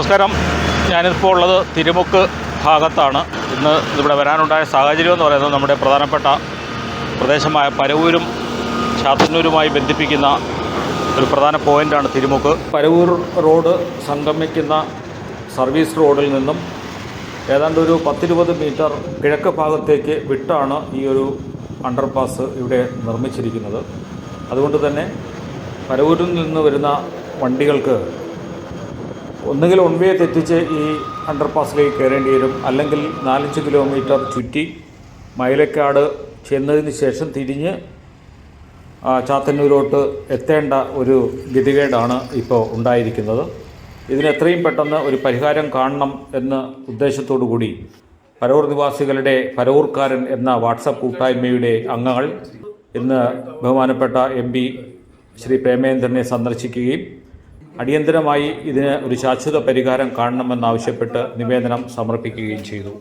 നമസ്കാരം. ഞാനിപ്പോൾ ഉള്ളത് തിരുമുക്ക് ഭാഗത്താണ്. ഇന്ന് ഇവിടെ വരാനുണ്ടായ സാഹചര്യം എന്ന് പറയുന്നത് നമ്മുടെ പ്രധാനപ്പെട്ട പ്രദേശമായ പരവൂരും ചാത്തന്നൂരുമായി ബന്ധിപ്പിക്കുന്ന ഒരു പ്രധാന പോയിൻ്റാണ് തിരുമുക്ക്. പരവൂർ റോഡ് സംഗമിക്കുന്ന സർവീസ് റോഡിൽ നിന്നും ഏതാണ്ട് ഒരു 10-20 മീറ്റർ കിഴക്ക് ഭാഗത്തേക്ക് വിട്ടാണ് ഈ ഒരു അണ്ടർപാസ് ഇവിടെ നിർമ്മിച്ചിരിക്കുന്നത്. അതുകൊണ്ട് തന്നെ പരവൂരിൽ നിന്ന് വരുന്ന വണ്ടികൾക്ക് ഒന്നുകിൽ വേ തെറ്റിച്ച് ഈ അണ്ടർപാസിലേക്ക് കയറേണ്ടി വരും, അല്ലെങ്കിൽ 4-5 കിലോമീറ്റർ ചുറ്റി മൈലക്കാട് ചെന്നതിന് ശേഷം തിരിഞ്ഞ് ചാത്തന്നൂരോട്ട് എത്തേണ്ട ഒരു ഗതികേടാണ് ഇപ്പോൾ ഉണ്ടായിരിക്കുന്നത്. ഇതിന് എത്രയും പെട്ടെന്ന് ഒരു പരിഹാരം കാണണം എന്ന ഉദ്ദേശത്തോടു കൂടി പരവൂർ നിവാസികളുടെ പരവൂർക്കാരൻ എന്ന വാട്സപ്പ് കൂട്ടായ്മയുടെ അംഗങ്ങൾ ഇന്ന് ബഹുമാനപ്പെട്ട MP ശ്രീ പ്രേമേന്ദ്രനെ സന്ദർശിക്കുകയും അടിയന്തരമായി ഇതിന് ഒരു ശാശ്വത പരിഹാരം കാണണമെന്നാവശ്യപ്പെട്ട് നിവേദനം സമർപ്പിക്കുകയും ചെയ്തു.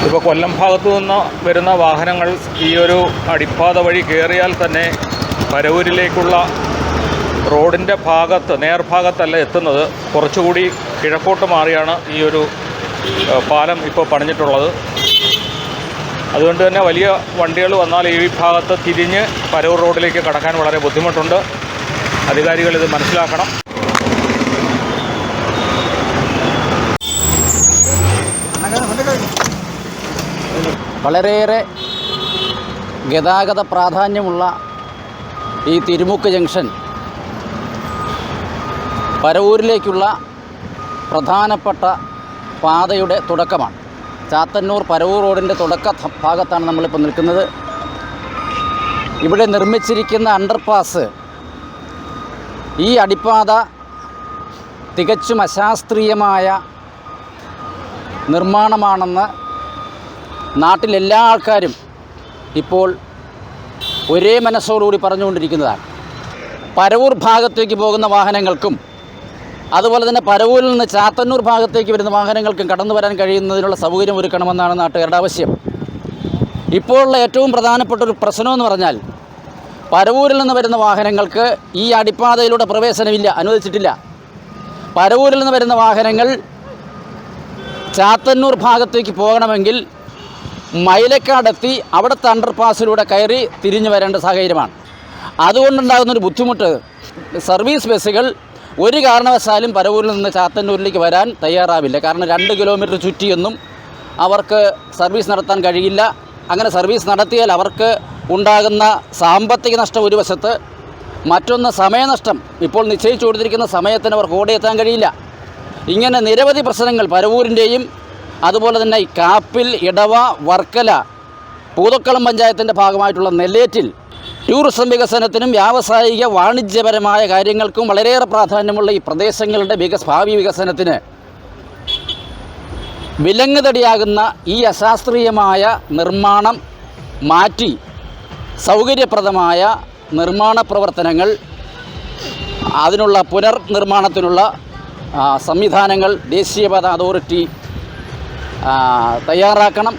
ഇപ്പോൾ കൊല്ലം ഭാഗത്തു നിന്ന് വരുന്ന വാഹനങ്ങൾ ഈ ഒരു അടിപ്പാത വഴി കയറിയാൽ തന്നെ പരവൂരിലേക്കുള്ള റോഡിൻ്റെ ഭാഗത്ത് നേർഭാഗത്തല്ല എത്തുന്നത്, കുറച്ചുകൂടി കിഴക്കോട്ട് മാറിയാണ് ഈ ഒരു പാലം ഇപ്പോൾ പണിഞ്ഞിട്ടുള്ളത്. അതുകൊണ്ട് തന്നെ വലിയ വണ്ടികൾ വന്നാൽ ഈ ഭാഗത്ത് തിരിഞ്ഞ് പരവൂർ റോഡിലേക്ക് കടക്കാൻ വളരെ ബുദ്ധിമുട്ടുണ്ട്. അധികാരികൾ ഇത് മനസ്സിലാക്കണം. വളരെയേറെ ഗതാഗത പ്രാധാന്യമുള്ള ഈ തിരുമുക്ക് ജംഗ്ഷൻ പരവൂരിലേക്കുള്ള പ്രധാനപ്പെട്ട പാതയുടെ തുടക്കമാണ്. ചാത്തന്നൂർ പരവൂർ റോഡിൻ്റെ തുടക്ക ഭാഗത്താണ് നമ്മളിപ്പോൾ നിൽക്കുന്നത്. ഇവിടെ നിർമ്മിച്ചിരിക്കുന്ന അണ്ടർപാസ് ഈ അടിപ്പാത തികച്ചും അശാസ്ത്രീയമായ നിർമ്മാണമാണെന്ന് നാട്ടിലെല്ലാ ആൾക്കാരും ഇപ്പോൾ ഒരേ മനസ്സോടുകൂടി പറഞ്ഞുകൊണ്ടിരിക്കുന്നതാണ്. പരവൂർ ഭാഗത്തേക്ക് പോകുന്ന വാഹനങ്ങൾക്കും അതുപോലെ തന്നെ പരവൂരിൽ നിന്ന് ചാത്തന്നൂർ ഭാഗത്തേക്ക് വരുന്ന വാഹനങ്ങൾക്കും കടന്നു വരാൻ കഴിയുന്നതിനുള്ള സൗകര്യം ഒരുക്കണമെന്നാണ് നാട്ടുകാരുടെ ആവശ്യം. ഇപ്പോഴുള്ള ഏറ്റവും പ്രധാനപ്പെട്ട ഒരു പ്രശ്നമെന്ന് പറഞ്ഞാൽ പരവൂരിൽ നിന്ന് വരുന്ന വാഹനങ്ങൾക്ക് ഈ അടിപ്പാതയിലൂടെ പ്രവേശനമില്ല, അനുവദിച്ചിട്ടില്ല. പരവൂരിൽ നിന്ന് വരുന്ന വാഹനങ്ങൾ ചാത്തന്നൂർ ഭാഗത്തേക്ക് പോകണമെങ്കിൽ മൈലക്കാടെത്തി അവിടുത്തെ അണ്ടർപാസിലൂടെ കയറി തിരിഞ്ഞു വരേണ്ട സാഹചര്യമാണ്. അതുകൊണ്ടുണ്ടാകുന്നൊരു ബുദ്ധിമുട്ട്, സർവീസ് ബസ്സുകൾ ഒരു കാരണവശാലും പരവൂരിൽ നിന്ന് ചാത്തന്നൂരിലേക്ക് വരാൻ തയ്യാറാവില്ല. കാരണം 2 കിലോമീറ്റർ ചുറ്റിയൊന്നും അവർക്ക് സർവീസ് നടത്താൻ കഴിയില്ല. അങ്ങനെ സർവീസ് നടത്തിയാൽ അവർക്ക് ഉണ്ടാകുന്ന സാമ്പത്തിക നഷ്ടം ഒരു വശത്ത്, മറ്റൊന്ന് സമയനഷ്ടം. ഇപ്പോൾ നിശ്ചയിച്ചു കൊടുത്തിരിക്കുന്ന സമയത്തിന് അവർക്ക് ഓടിയെത്താൻ കഴിയില്ല. ഇങ്ങനെ നിരവധി പ്രശ്നങ്ങൾ പരവൂരിൻ്റെയും അതുപോലെ തന്നെ ഈ കാപ്പിൽ, ഇടവ, വർക്കല, പൂതക്കുളം പഞ്ചായത്തിൻ്റെ ഭാഗമായിട്ടുള്ള നെല്ലേറ്റിൽ ടൂറിസം വികസനത്തിനും വ്യാവസായിക വാണിജ്യപരമായ കാര്യങ്ങൾക്കും വളരെയേറെ പ്രാധാന്യമുള്ള ഈ പ്രദേശങ്ങളുടെ ഭാവി വികസനത്തിന് വിലങ്ങുതടിയാകുന്ന ഈ അശാസ്ത്രീയമായ നിർമ്മാണം മാറ്റി സൗകര്യപ്രദമായ നിർമ്മാണ പ്രവർത്തനങ്ങൾ, അതിനുള്ള പുനർനിർമ്മാണത്തിനുള്ള സംവിധാനങ്ങൾ ദേശീയപാത അതോറിറ്റി തയ്യാറാക്കണം.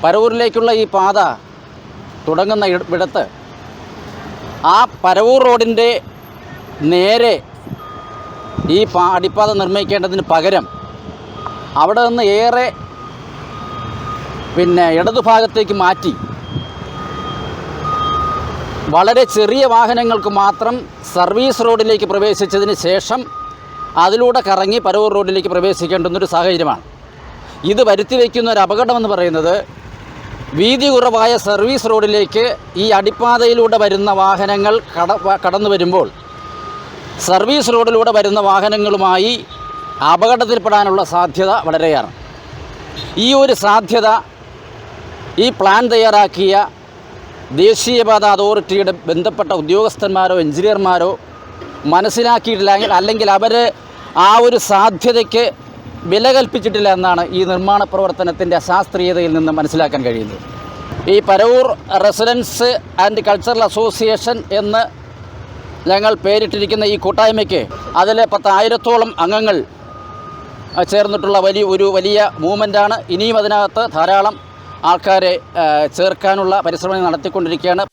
പരവൂരിലേക്കുള്ള ഈ പാത തുടങ്ങുന്ന ഇടത്ത് ആ പരവൂർ റോഡിൻ്റെ നേരെ ഈ അടിപ്പാത നിർമ്മിക്കേണ്ടതിന് പകരം അവിടെ നിന്ന് ഏറെ ഇടതുഭാഗത്തേക്ക് മാറ്റി വളരെ ചെറിയ വാഹനങ്ങൾക്ക് മാത്രം സർവീസ് റോഡിലേക്ക് പ്രവേശിച്ചതിന് ശേഷം അതിലൂടെ കറങ്ങി പരവൂർ റോഡിലേക്ക് പ്രവേശിക്കേണ്ടുന്നൊരു സാഹചര്യമാണ്. ഇത് വരുത്തി വയ്ക്കുന്ന ഒരു അപകടമെന്ന് പറയുന്നത്, വീതി കുറവായ സർവീസ് റോഡിലേക്ക് ഈ അടിപ്പാതയിലൂടെ വരുന്ന വാഹനങ്ങൾ കടന്നു വരുമ്പോൾ സർവീസ് റോഡിലൂടെ വരുന്ന വാഹനങ്ങളുമായി അപകടത്തിൽപ്പെടാനുള്ള സാധ്യത വളരെയാണ്. ഈ ഒരു സാധ്യത ഈ പ്ലാൻ തയ്യാറാക്കിയ ദേശീയപാത അതോറിറ്റിയുടെ ബന്ധപ്പെട്ട ഉദ്യോഗസ്ഥന്മാരോ എഞ്ചിനീയർമാരോ മനസ്സിലാക്കിയിട്ടില്ല, അല്ലെങ്കിൽ അവർ ആ ഒരു സാധ്യതയ്ക്ക് വില കൽപ്പിച്ചിട്ടില്ല എന്നാണ് ഈ നിർമ്മാണ പ്രവർത്തനത്തിൻ്റെ അശാസ്ത്രീയതയിൽ നിന്ന് മനസ്സിലാക്കാൻ കഴിയുന്നത്. ഈ Paravur residents and cultural association എന്ന് ഞങ്ങൾ പേരിട്ടിരിക്കുന്ന ഈ കൂട്ടായ്മയ്ക്ക് അതിൽ 10,000-ഓളം അംഗങ്ങൾ ചേർന്നിട്ടുള്ള വലിയ മൂവ്മെൻറ്റാണ്. ഇനിയും അതിനകത്ത് ധാരാളം ആൾക്കാരെ ചേർക്കാനുള്ള പരിശ്രമം നടത്തിക്കൊണ്ടിരിക്കുകയാണ്.